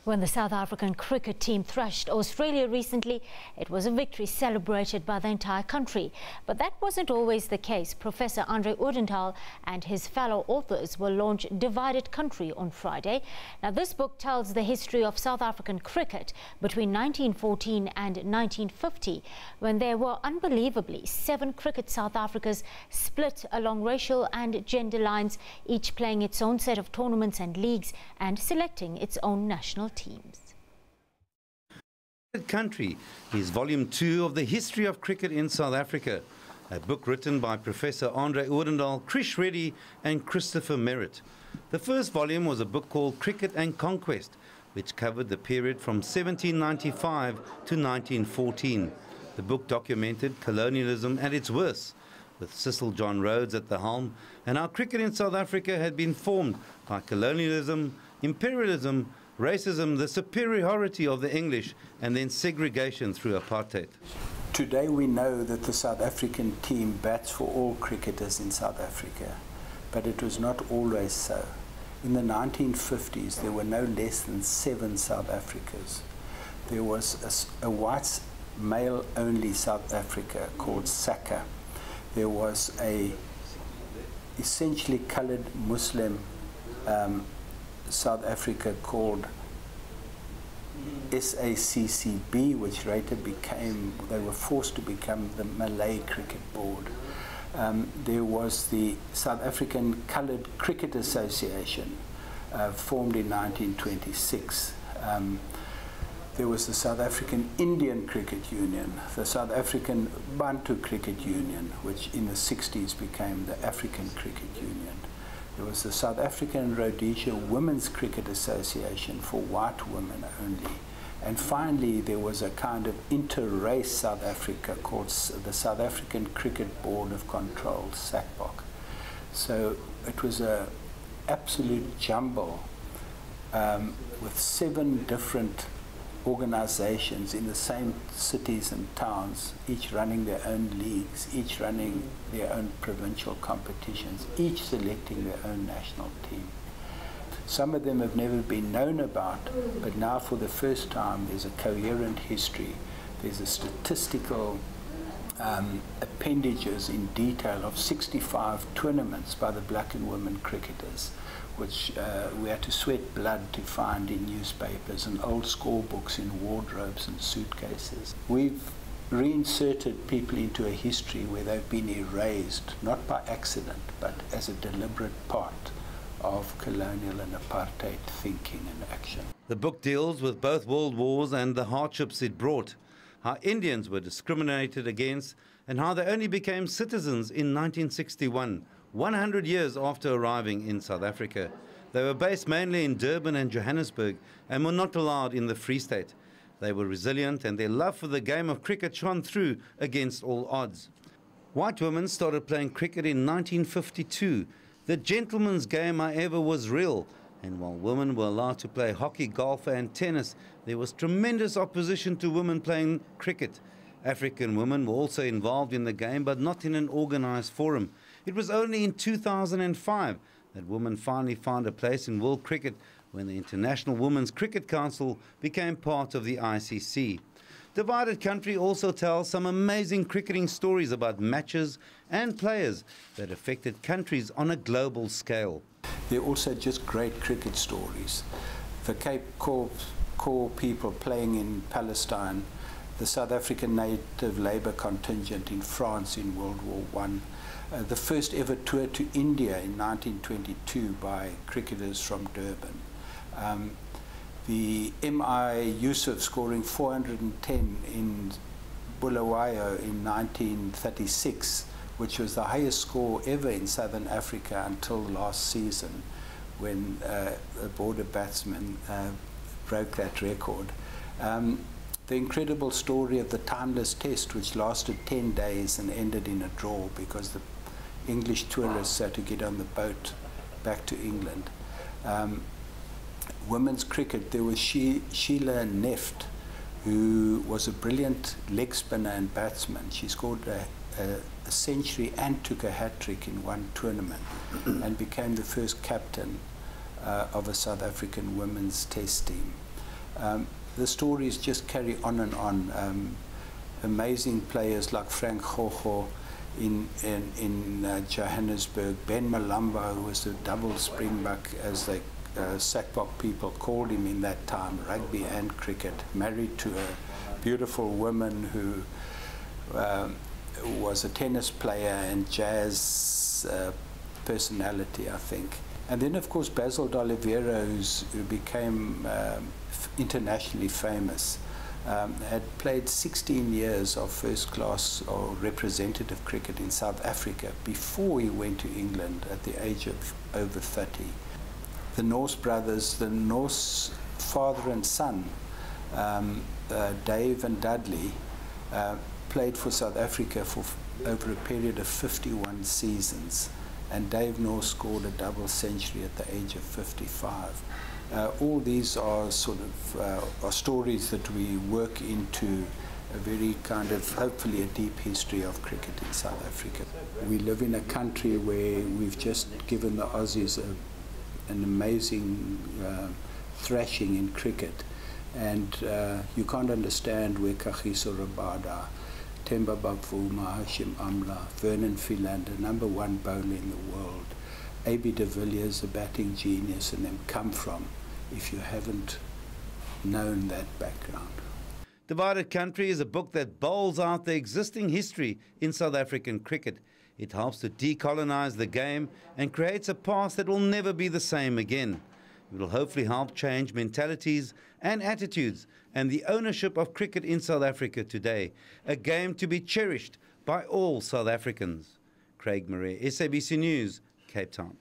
When the South African cricket team thrashed Australia recently, it was a victory celebrated by the entire country. But that wasn't always the case. Professor Andre Odendaal and his fellow authors will launch Divided Country on Friday. Now, this book tells the history of South African cricket between 1914 and 1950, when there were unbelievably 7 cricket South Africas split along racial and gender lines, each playing its own set of tournaments and leagues and selecting its own national teams. Country is volume 2 of the history of cricket in South Africa, a book written by Professor Andre Odendaal, Krish Reddy and Christopher Merritt. The first volume was a book called Cricket and Conquest, which covered the period from 1795 to 1914. The book documented colonialism at its worst, with Cecil John Rhodes at the helm, and how cricket in South Africa had been formed by colonialism, imperialism, racism, the superiority of the English, and then segregation through apartheid. Today we know that the South African team bats for all cricketers in South Africa, but it was not always so. In the 1950s, there were no less than 7 South Africas. There was a white male-only South Africa called SACA. There was a essentially coloured Muslim South Africa called SACCB, which later became, they were forced to become the Malay Cricket Board. There was the South African Coloured Cricket Association, formed in 1926. There was the South African Indian Cricket Union, the South African Bantu Cricket Union, which in the 60s became the African Cricket Union. There was the South African Rhodesia Women's Cricket Association for white women only. And finally, there was a kind of inter-race South Africa called the South African Cricket Board of Control, SACBOC. So it was an absolute jumble with 7 different organizations in the same cities and towns, each running their own leagues, each running their own provincial competitions, each selecting their own national team. Some of them have never been known about, but now for the first time there's a coherent history. There's a statistical appendages in detail of 65 tournaments by the black and women cricketers, which we had to sweat blood to find in newspapers and old scorebooks in wardrobes and suitcases. We've reinserted people into a history where they've been erased, not by accident, but as a deliberate part of colonial and apartheid thinking and action. The book deals with both world wars and the hardships it brought, how Indians were discriminated against, and how they only became citizens in 1961, 100 years after arriving in South Africa. They were based mainly in Durban and Johannesburg and were not allowed in the Free State. They were resilient, and their love for the game of cricket shone through against all odds. White women started playing cricket in 1952. The gentleman's game, however, was real, and while women were allowed to play hockey, golf and tennis, there was tremendous opposition to women playing cricket. African women were also involved in the game, but not in an organized forum. It was only in 2005 that women finally found a place in world cricket, when the International Women's Cricket Council became part of the ICC. Divided Country also tells some amazing cricketing stories about matches and players that affected countries on a global scale. There are also just great cricket stories. The Cape Corps people playing in Palestine, the South African Native Labour contingent in France in World War I, the first ever tour to India in 1922 by cricketers from Durban. The M.I. Yusuf scoring 410 in Bulawayo in 1936, which was the highest score ever in Southern Africa until last season, when a border batsman broke that record. The incredible story of the timeless test, which lasted 10 days and ended in a draw because the English tourists had to get on the boat back to England. Women's cricket, there was Sheila Neft, who was a brilliant leg spinner and batsman. She scored a century and took a hat-trick in one tournament and became the first captain of a South African women's test team. The stories just carry on and on. Amazing players like Frank Gogo in Johannesburg, Ben Malamba, who was a double springbuck, as the Sackbok people called him in that time, rugby and cricket, married to a beautiful woman who was a tennis player and jazz personality, I think. And then, of course, Basil D'Oliveira, who became internationally famous, had played 16 years of first-class or representative cricket in South Africa before he went to England at the age of over 30. The Norse brothers, the Norse father and son, Dave and Dudley, played for South Africa for over a period of 51 seasons. And Dave Norse scored a double century at the age of 55. All these are sort of are stories that we work into a very kind of, hopefully, a deep history of cricket in South Africa. We live in a country where we've just given the Aussies an amazing thrashing in cricket, and you can't understand where Kagiso Rabada, Themba Bavuma, Hashim Amla, Vernon Philander, #1 bowler in the world, A.B. de Villiers, a batting genius, and them come from, if you haven't known that background. Divided Country is a book that bowls out the existing history in South African cricket. It helps to decolonize the game and creates a past that will never be the same again. It will hopefully help change mentalities and attitudes and the ownership of cricket in South Africa today, a game to be cherished by all South Africans. Craig Murray, SABC News, Cape Town.